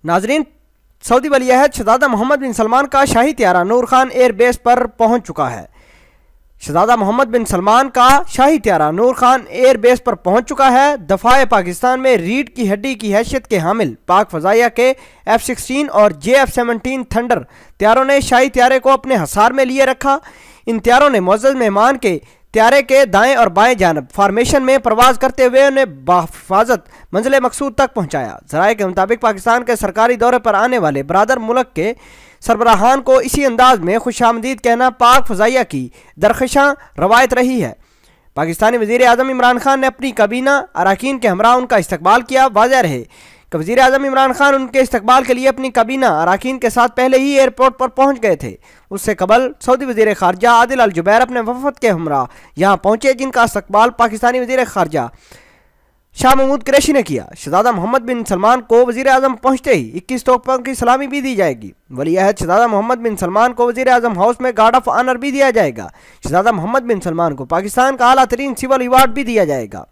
ناظرین، سعودی ولی عہد شہزادہ محمد بن سلمان کا شاہی طیارہ نور خان ایئر بیس پر پہنچ چکا ہے۔ شہزادہ محمد بن سلمان کا شاہی طیارہ نور خان ایئر بیس پر پہنچ چکا ہے۔ دفاع پاکستان میں ریڑھ کی ہڈی کی حیثیت کے حامل پاک فضائیہ کے F-16 اور JF-17 تھنڈر طیاروں نے شاہی طیارے کو اپنے حصار میں لیے رکھا۔ ان طیاروں نے معزز مہمان کے طیارے کے دائیں اور بائیں جانب فارمیشن میں پرواز کرتے ہوئے انہیں بحفاظت منزل مقصود تک پہنچایا۔ ذرائع کے مطابق پاکستان کے سرکاری دورے پر آنے والے برادر ملک کے سربراہان کو اسی انداز میں خوش آمدید کہنا پاک فضائیہ کی درخشاں روایت رہی ہے۔ پاکستانی وزیر اعظم عمران خان نے اپنی کابینہ اراکین کے ہمراہ ان کا استقبال کیا۔ واضح رہے کہ وزیر اعظم عمران خان ان کے استقبال کے لیے اپنی کابینہ اراکین کے ساتھ پہلے ہی ایئرپورٹ پر پہنچ گئے تھے۔ اس سے قبل سعودی وزیر خارجہ عادل الجبیر اپنے وفد کے ہمراہ یہاں پہنچے، جن کا استقبال پاکستانی وزیر خارجہ شاہ محمود قریشی نے کیا۔ شہزادہ محمد بن سلمان کو وزیر اعظم پہنچتے ہی 21 توپوں کی سلامی بھی دی جائے گی۔ ولی عہد شہزادہ محمد بن سلمان کو وزیر اعظم ہاؤس میں گارڈ آف آنر بھی دیا جائے گا۔ شہزادہ محمد بن سلمان کو پاکستان کا اعلیٰ ترین سول ایوارڈ بھی دیا جائے گا۔